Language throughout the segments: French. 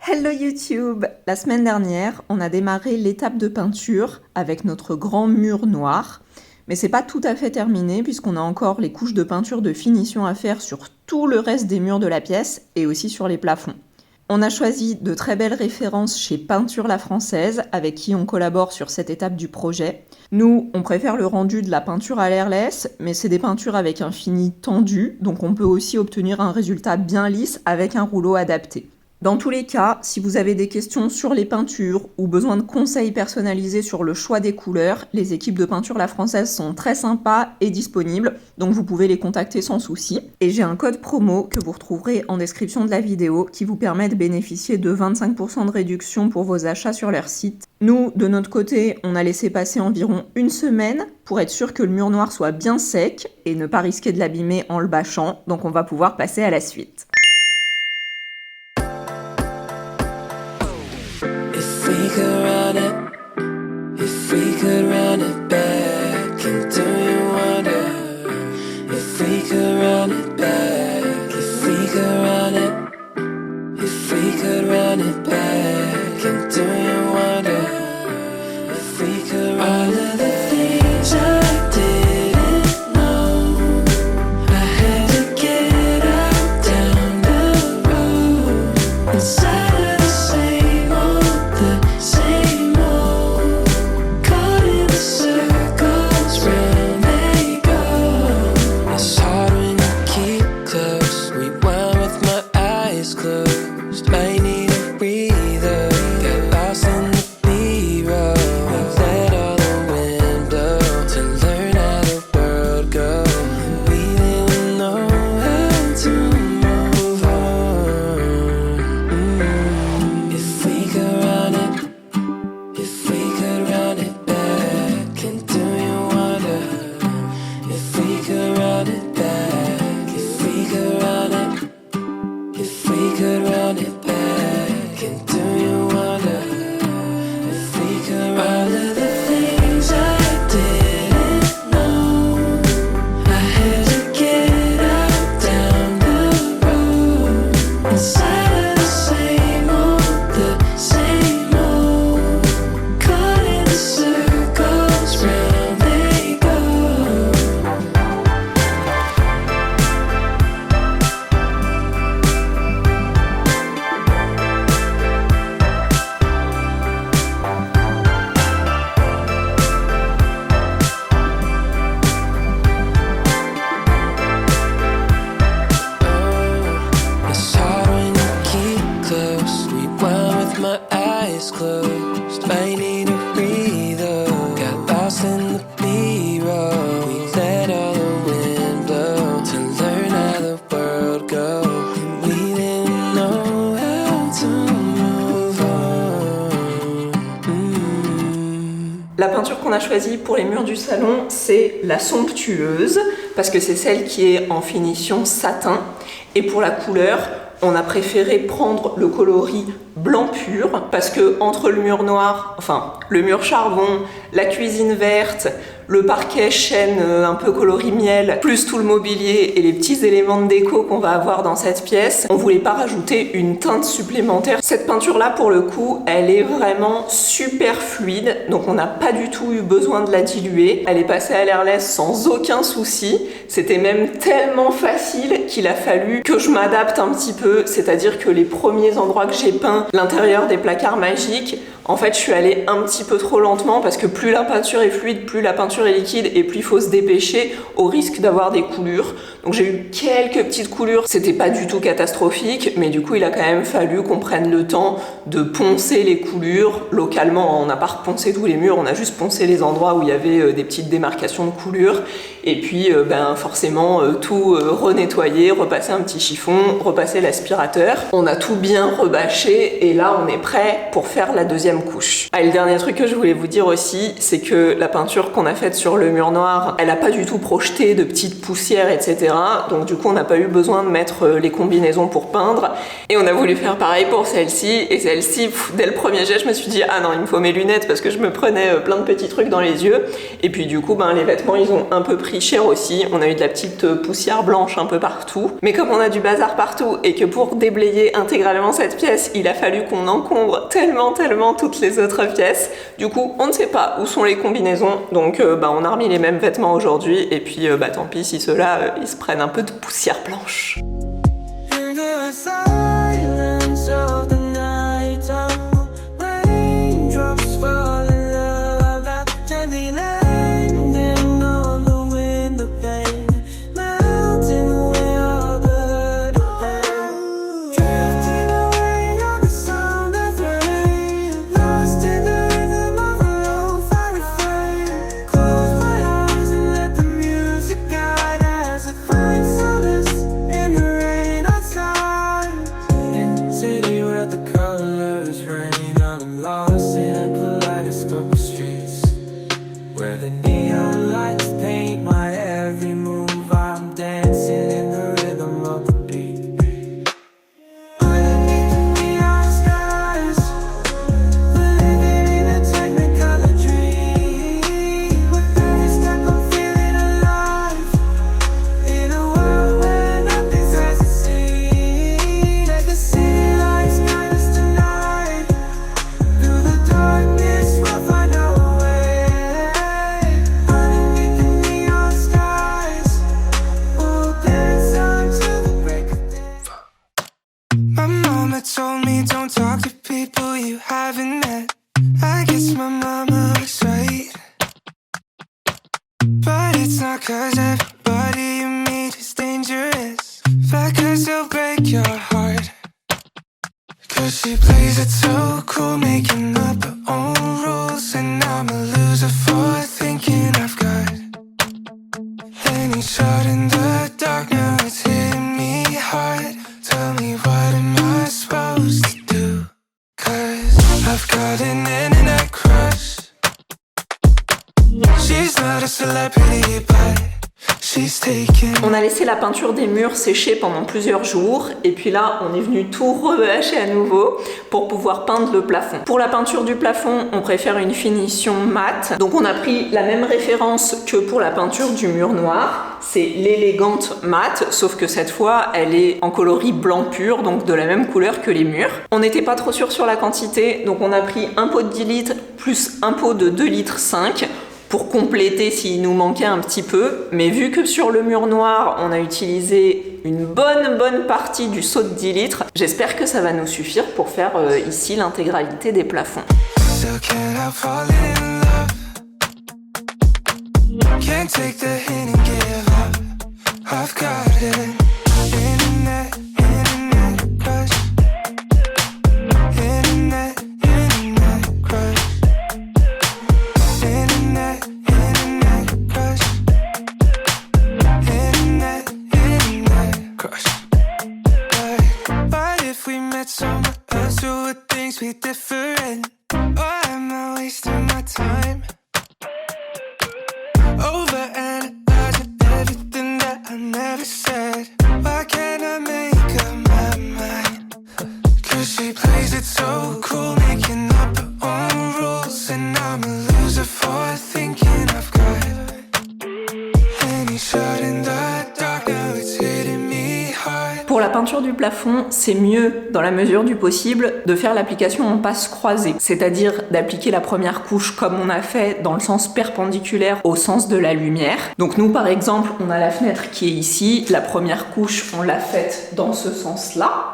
Hello YouTube! La semaine dernière, on a démarré l'étape de peinture avec notre grand mur noir. Mais c'est pas tout à fait terminé puisqu'on a encore les couches de peinture de finition à faire sur tout le reste des murs de la pièce et aussi sur les plafonds. On a choisi de très belles références chez Peinture La Française avec qui on collabore sur cette étape du projet. Nous, on préfère le rendu de la peinture à l'airless, mais c'est des peintures avec un fini tendu, donc on peut aussi obtenir un résultat bien lisse avec un rouleau adapté. Dans tous les cas, si vous avez des questions sur les peintures ou besoin de conseils personnalisés sur le choix des couleurs, les équipes de Peinture La Française sont très sympas et disponibles, donc vous pouvez les contacter sans souci. Et j'ai un code promo que vous retrouverez en description de la vidéo qui vous permet de bénéficier de 25% de réduction pour vos achats sur leur site. Nous, de notre côté, on a laissé passer environ une semaine pour être sûr que le mur noir soit bien sec et ne pas risquer de l'abîmer en le bâchant, donc on va pouvoir passer à la suite. If we could run it back, and do you wonder if we could run it back, if we could run it back, and do you wonder if we could run it back? All of the things I didn't know, I had to get out down the road inside. La peinture qu'on a choisie pour les murs du salon, c'est la somptueuse, parce que c'est celle qui est en finition satin. Et pour la couleur, on a préféré prendre le coloris blanc pur, parce que entre le mur noir, enfin le mur charbon, la cuisine verte, le parquet chêne un peu coloris miel, plus tout le mobilier et les petits éléments de déco qu'on va avoir dans cette pièce, on voulait pas rajouter une teinte supplémentaire. Cette peinture-là, pour le coup, elle est vraiment super fluide, donc on n'a pas du tout eu besoin de la diluer. Elle est passée à l'airless sans aucun souci. C'était même tellement facile qu'il a fallu que je m'adapte un petit peu, c'est-à-dire que les premiers endroits que j'ai peints, l'intérieur des placards magiques, en fait, je suis allée un petit peu trop lentement parce que plus la peinture est fluide, plus la peinture est liquide et plus il faut se dépêcher au risque d'avoir des coulures. Donc j'ai eu quelques petites coulures, c'était pas du tout catastrophique, mais du coup il a quand même fallu qu'on prenne le temps de poncer les coulures. Localement, on n'a pas reponcé tous les murs, on a juste poncé les endroits où il y avait des petites démarcations de coulures. Et puis forcément tout renettoyer, repasser un petit chiffon, repasser l'aspirateur. On a tout bien rebâché et là on est prêt pour faire la deuxième couche. Ah, et le dernier truc que je voulais vous dire aussi, c'est que la peinture qu'on a faite sur le mur noir, elle n'a pas du tout projeté de petites poussières, etc. Donc du coup on n'a pas eu besoin de mettre les combinaisons pour peindre. Et on a voulu faire pareil pour celle-ci. Et celle-ci, dès le premier jet, je me suis dit ah non, il me faut mes lunettes parce que je me prenais plein de petits trucs dans les yeux. Et puis du coup les vêtements ils ont un peu pris pris cher aussi, on a eu de la petite poussière blanche un peu partout. Mais comme on a du bazar partout et que pour déblayer intégralement cette pièce, il a fallu qu'on encombre tellement toutes les autres pièces, du coup on ne sait pas où sont les combinaisons, donc on a remis les mêmes vêtements aujourd'hui et puis tant pis si ceux-là ils se prennent un peu de poussière blanche. In the silence of the night time, raindrops falling, love that gently landing on the window pane, melting away all the hurt, drifting away on the sound of rain, lost in the rhythm of a lo-fi refrain. Close my eyes and let the music guide as I find solace in the rain outside. In the city where the colors rain, I'm lost in a kaleidoscope of streets, where the neon lights paint my every move. I'm dancing in the rhythm of the beat. Underneath the neon skies, we're living in a technicolor dream. With every step I'm feeling alive, in a world where nothing's as it seems. Let the city lights guide us tonight. Through the darkness we'll find our way. Underneath the neon skies, we'll dance until the break of day. My mama told me don't talk to people you haven't met. I guess my mama was right, but it's not 'cause everybody you meet is dangerous, but 'cause they'll break your heart. 'Cause she plays it so cool, making up her own rules, and I'm a loser for thinking I've got any shot in the dark. Now it's hitting me hard. Tell me, what am I supposed to do? 'Cause I've got an internet crush. She's not a celebrity, but she's taken. On a laissé la peinture des murs sécher pendant plusieurs jours et puis là on est venu tout rehacher à nouveau pour pouvoir peindre le plafond. Pour la peinture du plafond, on préfère une finition mate, donc on a pris la même référence que pour la peinture du mur noir, c'est l'élégante mate, sauf que cette fois elle est en coloris blanc pur, donc de la même couleur que les murs. On n'était pas trop sûr sur la quantité, donc on a pris un pot de 10 litres plus un pot de 2,5 litres pour compléter s'il nous manquait un petit peu, mais vu que sur le mur noir on a utilisé une bonne partie du seau de 10 litres, j'espère que ça va nous suffire pour faire ici l'intégralité des plafonds. Still can't help falling in love. Can't take the hint and give up. I've got it. Internet crush. Internet crush. Internet crush. Internet crush. But if we met somewhere else, would things be different? Or am I wasting my time? Overanalyzing everything that I never said. Why can't I make up my mind? 'Cause she plays it so cool, making up her own rules, and I'm a loser for thinking I've got any shot in the dark. Now it's hitting me hard. Pour la peinture du plafond, c'est mieux, dans la mesure du possible, de faire l'application en passe croisée, c'est-à-dire d'appliquer la première couche comme on a fait dans le sens perpendiculaire au sens de la lumière. Donc nous par exemple, on a la fenêtre qui est ici, la première couche on l'a faite dans ce sens-là.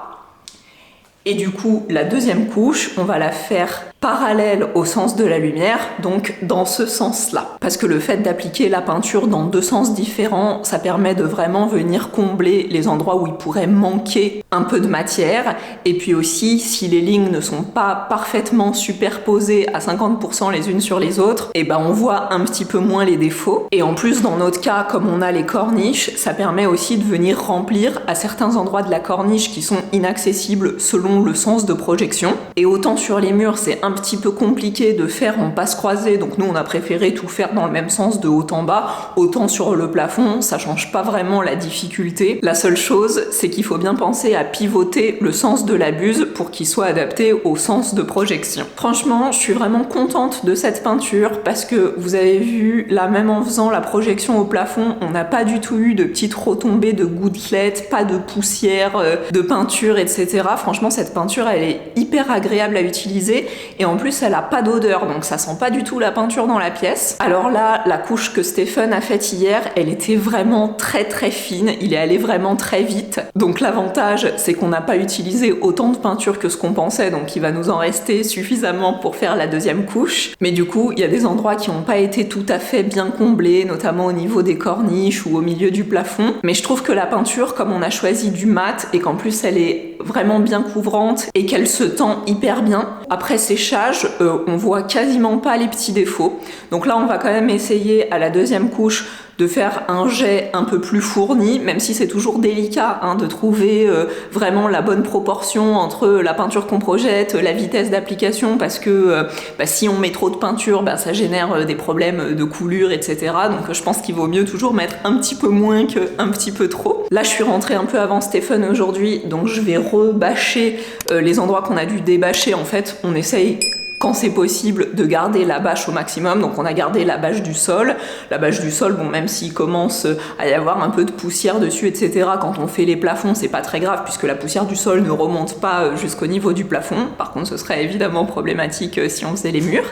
Et du coup, la deuxième couche, on va la faire parallèle au sens de la lumière, donc dans ce sens-là. Parce que le fait d'appliquer la peinture dans deux sens différents, ça permet de vraiment venir combler les endroits où il pourrait manquer un peu de matière. Et puis aussi, si les lignes ne sont pas parfaitement superposées à 50% les unes sur les autres, et ben on voit un petit peu moins les défauts. Et en plus, dans notre cas, comme on a les corniches, ça permet aussi de venir remplir à certains endroits de la corniche qui sont inaccessibles selon le sens de projection. Et autant sur les murs, c'est un un petit peu compliqué de faire en passe croisée, donc nous on a préféré tout faire dans le même sens de haut en bas. Autant sur le plafond, ça change pas vraiment la difficulté. La seule chose, c'est qu'il faut bien penser à pivoter le sens de la buse pour qu'il soit adapté au sens de projection. Franchement, je suis vraiment contente de cette peinture parce que vous avez vu, là même en faisant la projection au plafond, on n'a pas du tout eu de petites retombées de gouttelettes, pas de poussière, de peinture, etc. Franchement, cette peinture, elle est hyper agréable à utiliser et en plus, elle a pas d'odeur, donc ça sent pas du tout la peinture dans la pièce. Alors là, la couche que Stéphane a faite hier, elle était vraiment très très fine, il est allé vraiment très vite. Donc l'avantage, c'est qu'on n'a pas utilisé autant de peinture que ce qu'on pensait, donc il va nous en rester suffisamment pour faire la deuxième couche. Mais du coup, il y a des endroits qui n'ont pas été tout à fait bien comblés, notamment au niveau des corniches ou au milieu du plafond. Mais je trouve que la peinture, comme on a choisi du mat et qu'en plus elle est vraiment bien couvrante et qu'elle se tend hyper bien, après séchage, on voit quasiment pas les petits défauts. Donc là, on va quand même essayer à la deuxième couche de faire un jet un peu plus fourni, même si c'est toujours délicat de trouver vraiment la bonne proportion entre la peinture qu'on projette, la vitesse d'application, parce que si on met trop de peinture, ça génère des problèmes de coulure, etc. Donc je pense qu'il vaut mieux toujours mettre un petit peu moins qu'un petit peu trop. Là, je suis rentrée un peu avant Stéphane aujourd'hui, donc je vais rebâcher les endroits qu'on a dû débâcher. En fait, on essaye quand c'est possible de garder la bâche au maximum. Donc on a gardé la bâche du sol. La bâche du sol, bon, même s'il commence à y avoir un peu de poussière dessus, etc., quand on fait les plafonds, c'est pas très grave puisque la poussière du sol ne remonte pas jusqu'au niveau du plafond. Par contre, ce serait évidemment problématique si on faisait les murs.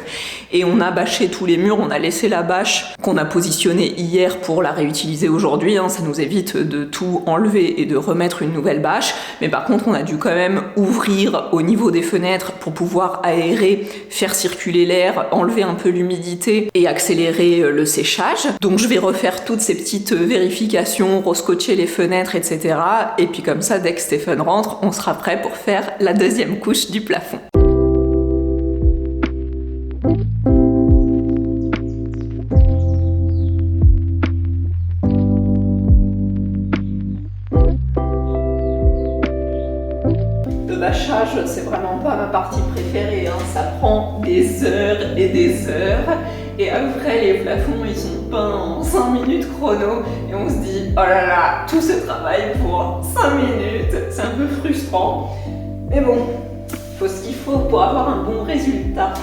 Et on a bâché tous les murs, on a laissé la bâche qu'on a positionnée hier pour la réutiliser aujourd'hui. Ça nous évite de tout enlever et de remettre une nouvelle bâche. Mais par contre, on a dû quand même ouvrir au niveau des fenêtres pour pouvoir aérer, faire circuler l'air, enlever un peu l'humidité et accélérer le séchage. Donc je vais refaire toutes ces petites vérifications, rescotcher les fenêtres, etc. Et puis comme ça, dès que Stéphane rentre, on sera prêt pour faire la deuxième couche du plafond. C'est vraiment pas ma partie préférée, ça prend des heures et des heures. Et après, les plafonds, ils sont peints en 5 minutes chrono. Et on se dit, oh là là, tout ce travail pour 5 minutes, c'est un peu frustrant. Mais bon, il faut ce qu'il faut pour avoir un bon résultat.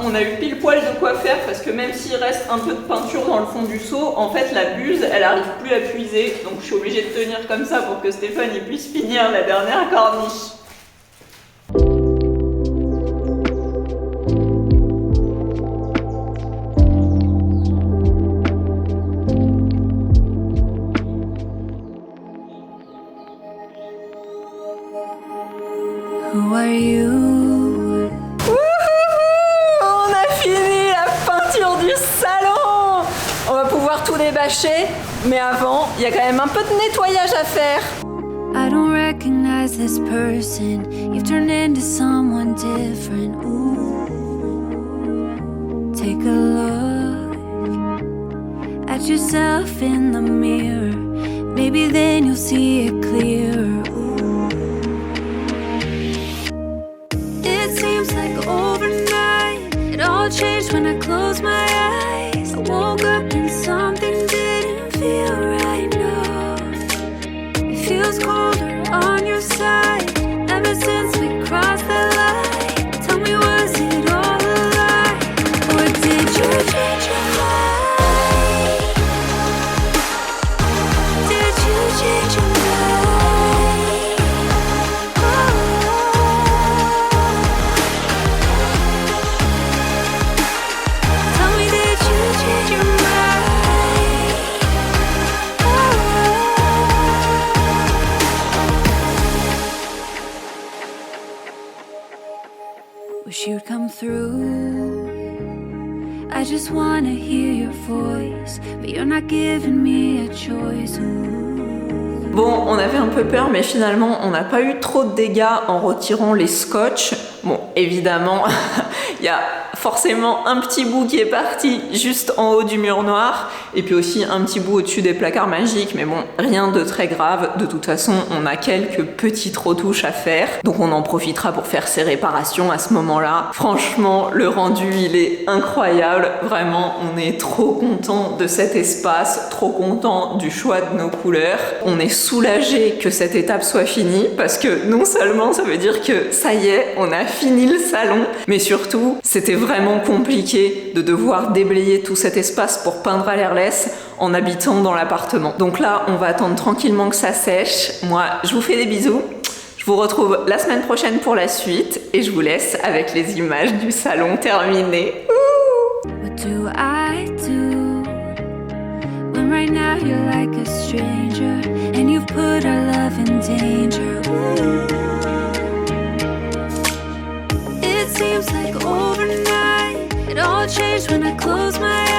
On a eu pile poil de quoi faire parce que même s'il reste un peu de peinture dans le fond du seau, en fait la buse elle arrive plus à puiser, donc je suis obligée de tenir comme ça pour que Stéphane il puisse finir la dernière corniche. Who are you? On a fini la peinture du salon. On va pouvoir tout débâcher, mais avant, il y a quand même un peu de nettoyage à faire. I don't recognize this person. You've turned into someone different. Ooh. Take a look at yourself in the mirror. Maybe then you'll see it clearer. Ooh. It seems like overnight it all changed when I closed my eyes. I woke up and something didn't feel right now. It feels colder on your side ever since we crossed the line. Tell me, was it all a lie, or did you change your mind? Did you change your mind? Oh. Tell me, did you change your mind? Wish you'd come through. I just wanna hear your voice, but you're not giving me a choice. Ooh. Bon, on avait un peu peur, mais finalement, on n'a pas eu trop de dégâts en retirant les scotch. Bon, évidemment, il y a forcément un petit bout qui est parti juste en haut du mur noir, et puis aussi un petit bout au-dessus des placards magiques, mais bon, rien de très grave. De toute façon, on a quelques petites retouches à faire, donc on en profitera pour faire ces réparations à ce moment-là. Franchement, le rendu, il est incroyable. Vraiment, on est trop content de cet espace, trop content du choix de nos couleurs. On est soulagé que cette étape soit finie, parce que non seulement ça veut dire que ça y est, on a fini le salon, mais surtout, c'était vraiment compliqué de devoir déblayer tout cet espace pour peindre à l'airless en habitant dans l'appartement. Donc là, on va attendre tranquillement que ça sèche. Moi, je vous fais des bisous. Je vous retrouve la semaine prochaine pour la suite et je vous laisse avec les images du salon terminé. What do I do when right now you're like a stranger and you've put our love in danger? Ooh. It seems like overnight it all changed when I closed my eyes.